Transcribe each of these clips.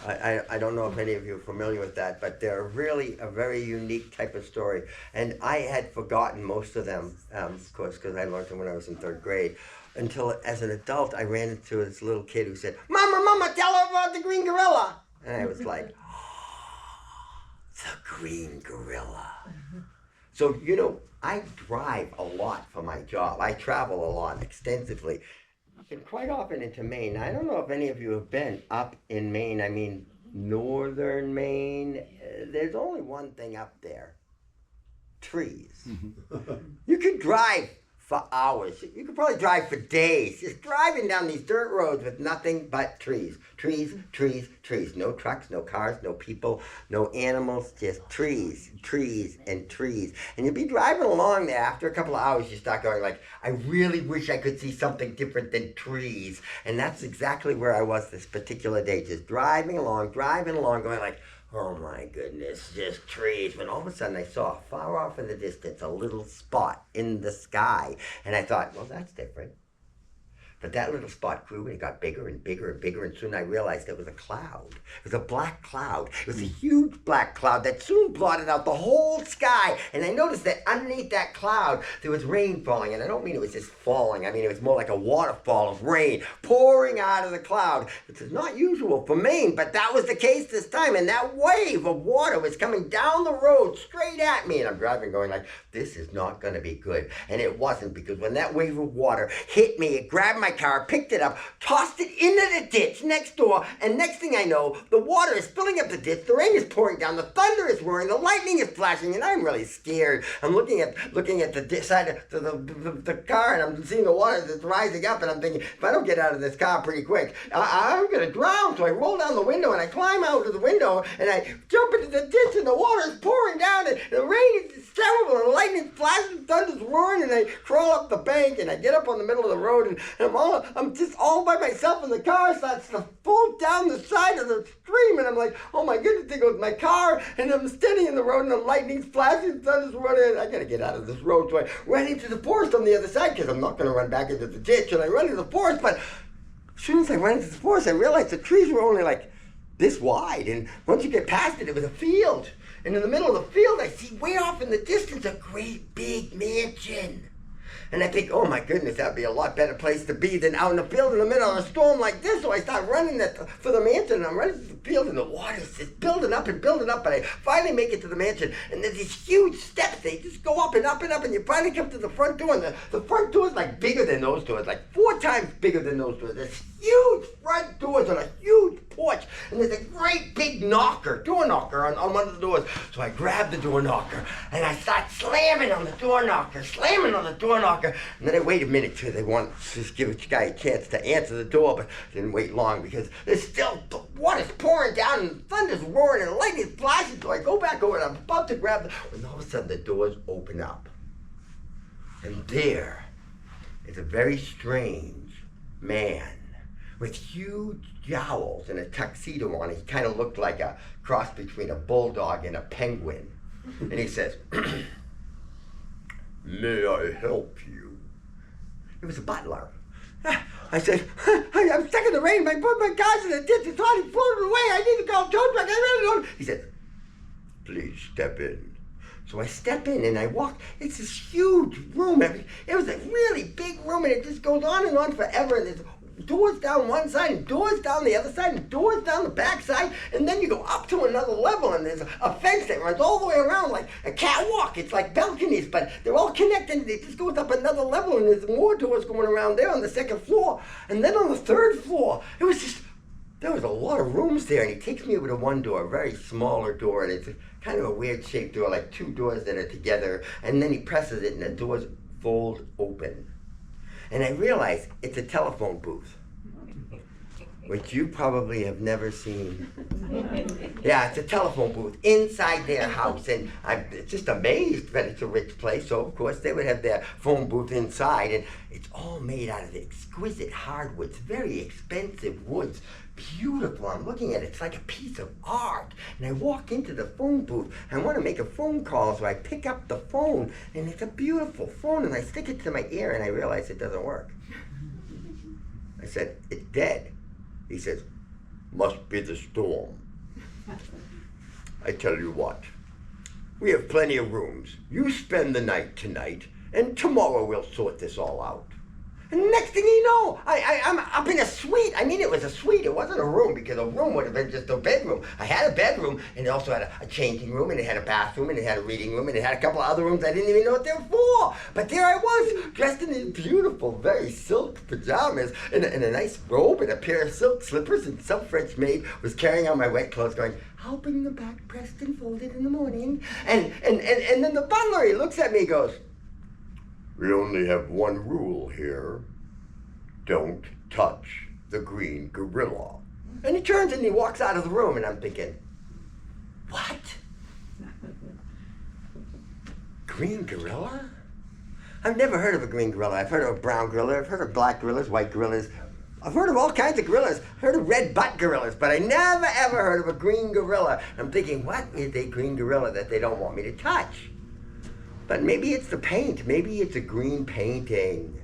I don't know if any of you are familiar with that, but they're really a very unique type of story. And I had forgotten most of them, of course, because I learned them when I was in third grade. Until as an adult, I ran into this little kid who said, "Mama, Mama, tell her about the green gorilla." And I was like, the green gorilla. So, I drive a lot for my job. I travel a lot extensively. And quite often into Maine. I don't know if any of you have been up in Maine. I mean, northern Maine. There's only one thing up there: trees. You could drive for hours. You could probably drive for days, just driving down these dirt roads with nothing but trees. Trees, trees, trees. No trucks, no cars, no people, no animals, just trees, trees, and trees. And you'd be driving along there. After a couple of hours, you start going like, I really wish I could see something different than trees. And that's exactly where I was this particular day, just driving along, going like, oh my goodness, just trees. When all of a sudden I saw far off in the distance a little spot in the sky. And I thought, well, that's different. But that little spot grew and it got bigger and bigger and bigger, and soon I realized it was a cloud. It was a black cloud. It was a huge black cloud that soon blotted out the whole sky. And I noticed that underneath that cloud there was rain falling. And I don't mean it was just falling. I mean it was more like a waterfall of rain pouring out of the cloud, which is not usual for Maine, but that was the case this time. And that wave of water was coming down the road straight at me. And I'm driving going like, this is not going to be good. And it wasn't, because when that wave of water hit me, it grabbed my car, picked it up, tossed it into the ditch next door, and next thing I know, the water is filling up the ditch, the rain is pouring down, the thunder is roaring, the lightning is flashing, and I'm really scared. I'm looking at the side of the car, and I'm seeing the water that's rising up, and I'm thinking, if I don't get out of this car pretty quick, I'm going to drown. So I roll down the window, and I climb out of the window, and I jump into the ditch, and the water is pouring down, and the rain is terrible, and the lightning flashing, thunder's roaring, and I crawl up the bank, and I get up on the middle of the road, and I'm just all by myself, and the car starts to fall down the side of the stream, and I'm like, oh my goodness, there goes my car, and I'm standing in the road, and the lightning's flashing, thunder's running, and I gotta get out of this road. So I ran into the forest on the other side, because I'm not gonna run back into the ditch, and I run into the forest, but as soon as I ran into the forest, I realized the trees were only like this wide, and once you get past it, it was a field. And in the middle of the field, I see way off in the distance a great big mansion. And I think, oh my goodness, that'd be a lot better place to be than out in the field in the middle of a storm like this. So I start running for the mansion, and I'm running to the field, and the water's just building up, and I finally make it to the mansion. And there's these huge steps. They just go up and up and up, and you finally come to the front door, and the front door is like bigger than those doors, like 4 times bigger than those doors. There's huge front doors on a huge porch, and there's a great big door knocker on one of the doors. So I grab the door knocker, and I start slamming on the door knocker, and then I wait a minute till they want to just give a guy a chance to answer the door, but didn't wait long, because there's still, the water's pouring down, and the thunder's roaring, and the lightning's flashing. So I go back over, and I'm about to grab when all of a sudden the doors open up, and there is a very strange man with huge jowls and a tuxedo on. He kind of looked like a cross between a bulldog and a penguin. And he says, may I help you? It was a butler. I said, I'm stuck in the rain. My car's in the ditch. It's already floating away. I need to go tow truck. I really don't. He said, please step in. So I step in and I walk. It's this huge room. It was a really big room, and it just goes on and on forever. And there's doors down one side, and doors down the other side, and doors down the back side, and then you go up to another level, and there's a fence that runs all the way around like a catwalk. It's like balconies, but they're all connected, and it just goes up another level, and there's more doors going around there on the second floor. And then on the third floor, there was a lot of rooms there, and he takes me over to one door, a very smaller door, and it's kind of a weird shaped door, like 2 doors that are together, and then he presses it, and the doors fold open. And I realize it's a telephone booth, which you probably have never seen. Yeah, it's a telephone booth inside their house, and I'm just amazed that it's a rich place, so of course they would have their phone booth inside, and it's all made out of exquisite hardwoods, very expensive woods, beautiful. I'm looking at it, it's like a piece of art. And I walk into the phone booth, I want to make a phone call, so I pick up the phone, and it's a beautiful phone, and I stick it to my ear, and I realize it doesn't work. I said, it's dead. He says, Must be the storm. I tell you what, we have plenty of rooms. You spend the night tonight, and tomorrow we'll sort this all out. And next thing you know, I'm up in a suite. I mean, it was a suite. It wasn't a room, because a room would have been just a bedroom. I had a bedroom, and it also had a changing room, and it had a bathroom, and it had a reading room, and it had a couple of other rooms I didn't even know what they were for. But there I was, dressed in these beautiful, very silk pajamas, and a nice robe, and a pair of silk slippers, and some French maid was carrying out my wet clothes going, "I'll bring them back pressed and folded in the morning." And then the butler, he looks at me and goes, "We only have one rule here. Don't touch the green gorilla." And he turns and he walks out of the room, and I'm thinking, what? Green gorilla? I've never heard of a green gorilla. I've heard of a brown gorilla. I've heard of black gorillas, white gorillas. I've heard of all kinds of gorillas. I've heard of red butt gorillas, but I never ever heard of a green gorilla. I'm thinking, what is a green gorilla that they don't want me to touch? But maybe it's the paint. Maybe it's a green painting.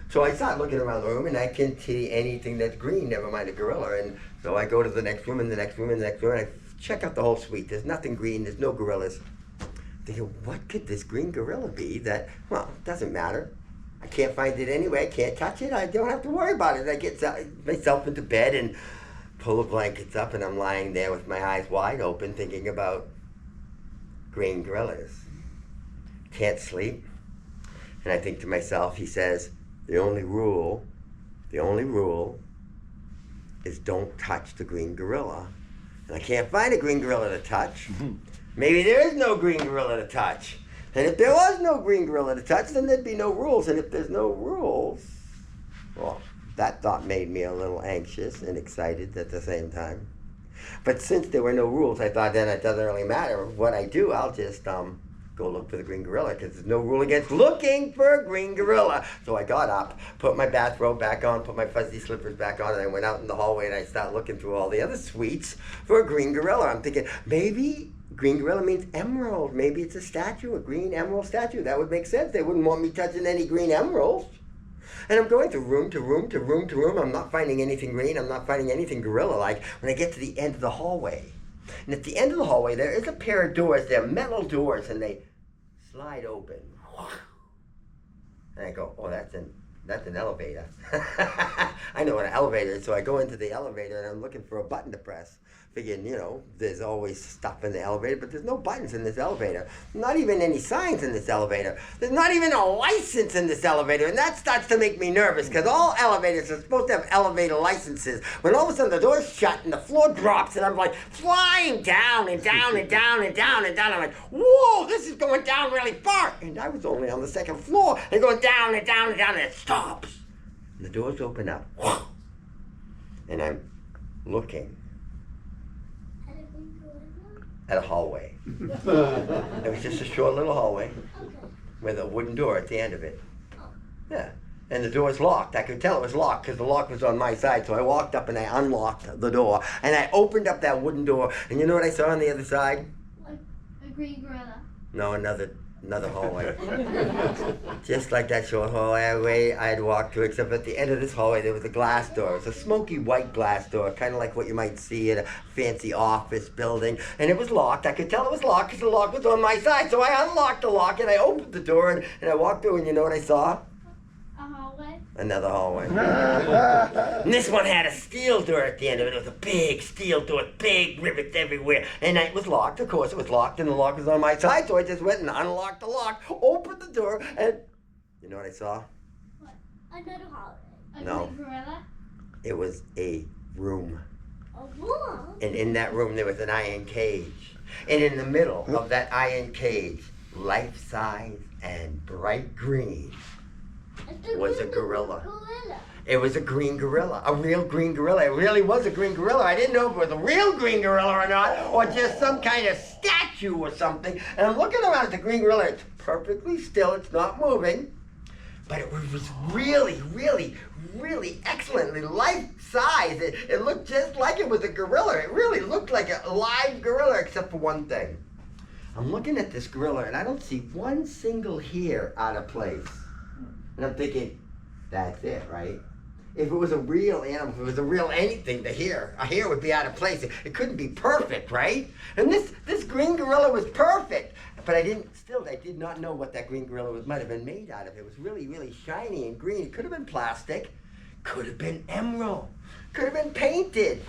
So I start looking around the room, and I can't see anything that's green, never mind a gorilla. And so I go to the next room, and the next room, and the next room, and I check out the whole suite. There's nothing green, there's no gorillas. I'm thinking, what could this green gorilla be that, well, it doesn't matter. I can't find it anyway, I can't touch it, I don't have to worry about it. I get myself into bed and pull the blankets up, and I'm lying there with my eyes wide open, thinking about green gorillas. Can't sleep. And I think to myself, he says, the only rule is don't touch the green gorilla. And I can't find a green gorilla to touch. Maybe there is no green gorilla to touch. And if there was no green gorilla to touch, then there'd be no rules. And if there's no rules, well, that thought made me a little anxious and excited at the same time. But since there were no rules, I thought then it doesn't really matter what I do. I'll just go look for the green gorilla, because there's no rule against looking for a green gorilla. So I got up, put my bathrobe back on, put my fuzzy slippers back on, and I went out in the hallway, and I started looking through all the other suites for a green gorilla. I'm thinking, maybe green gorilla means emerald. Maybe it's a statue, a green emerald statue. That would make sense. They wouldn't want me touching any green emeralds. And I'm going to room to room to room to room. I'm not finding anything green. I'm not finding anything gorilla-like when I get to the end of the hallway. And at the end of the hallway, there is a pair of doors. They're metal doors, and they slide open. And I go, oh, that's an elevator. I know what an elevator is, so I go into the elevator, and I'm looking for a button to press. Figuring, there's always stuff in the elevator, but there's no buttons in this elevator. Not even any signs in this elevator. There's not even a license in this elevator, and that starts to make me nervous, because all elevators are supposed to have elevator licenses. When all of a sudden the door's shut and the floor drops, and I'm like flying down and down and down and down and down. I'm like, whoa, this is going down really far. And I was only on the second floor, and going down and down and down, and it stops. And the doors open up, and I'm looking at a hallway. It was just a short little hallway with a wooden door at the end of it. Yeah. And the door was locked. I could tell it was locked because the lock was on my side. So I walked up and I unlocked the door. And I opened up that wooden door. And you know what I saw on the other side? A green gorilla. No, another hallway. Just like that short hallway I had walked through, except at the end of this hallway there was a glass door. It was a smoky white glass door, kind of like what you might see in a fancy office building. And it was locked. I could tell it was locked because the lock was on my side. So I unlocked the lock and I opened the door and I walked through, and you know what I saw? A hallway. Another hallway. And this one had a steel door at the end of it. It was a big steel door, big rivets everywhere. And it was locked. Of course, it was locked, and the lock was on my side. So I just went and unlocked the lock, opened the door, and you know what I saw? What? Another hallway. No. A green gorilla. It was a room. A room. And in that room, there was an iron cage. And in the middle of that iron cage, life-size and bright green, was a gorilla. It was a green gorilla, a real green gorilla. It really was a green gorilla. I didn't know if it was a real green gorilla or not, or just some kind of statue or something. And I'm looking around at the green gorilla. It's perfectly still. It's not moving. But it was really, really, really excellently life-size. It looked just like it was a gorilla. It really looked like a live gorilla, except for one thing. I'm looking at this gorilla, and I don't see one single hair out of place. And I'm thinking, that's it, right? if it was a real animal, if it was a real anything, a hair would be out of place. It couldn't be perfect, right? And this green gorilla was perfect. But I did not know what that green gorilla might have been made out of. It was really, really shiny and green. It could have been plastic, could have been emerald, could have been painted.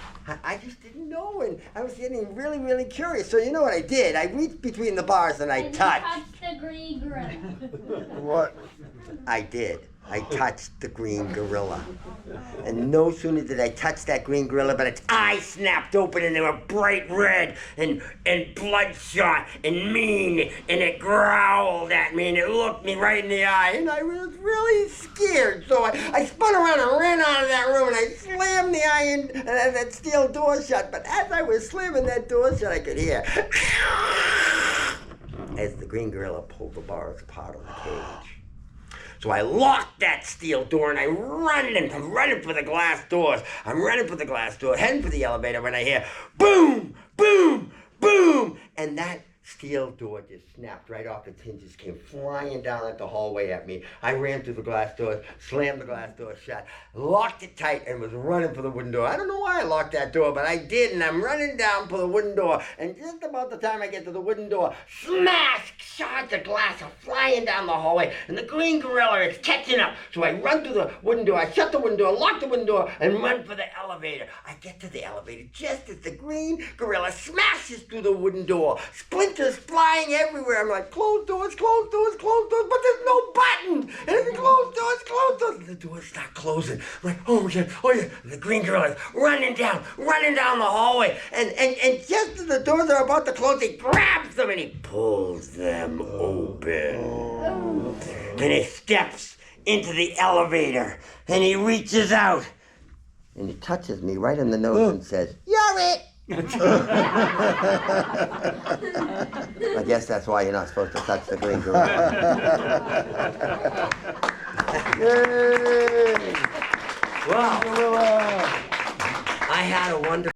I just didn't know, and I was getting really, really curious. So you know what I did? I reached between the bars and I touched. The green gorilla. What? I did. I touched the green gorilla. And no sooner did I touch that green gorilla, but its eyes snapped open and they were bright red and bloodshot and mean, and it growled at me and it looked me right in the eye, and I was really scared. So I spun around and ran out of that room and I slammed the iron that steel door shut. But as I was slamming that door shut, I could hear as the green gorilla pulled the bars apart on the cage. So I locked that steel door and I'm running for the glass doors. I'm running for the glass door, heading for the elevator when I hear boom, boom, boom. And that steel door just snapped right off its hinges, came flying down at the hallway at me. I ran through the glass doors, slammed the glass door shut, locked it tight, and was running for the wooden door. I don't know why I locked that door, but I did, and I'm running down for the wooden door. And just about the time I get to the wooden door, smash! Shards of glass are flying down the hallway, and the green gorilla is catching up. So I run through the wooden door, I shut the wooden door, lock the wooden door, and run for the elevator. I get to the elevator just as the green gorilla smashes through the wooden door. Splinters flying everywhere. I'm like, close doors, close doors, close doors, but there's no button. And if you close doors, and the doors start closing. I'm like, oh yeah. And the green gorilla is running down the hallway. And just as the doors are about to close, he grabs them and he pulls them open. And he steps into the elevator and he reaches out and he touches me right in the nose and says, "You're it." I guess that's why you're not supposed to touch the green gorilla. Yay! Wow. Gorilla! I had a wonderful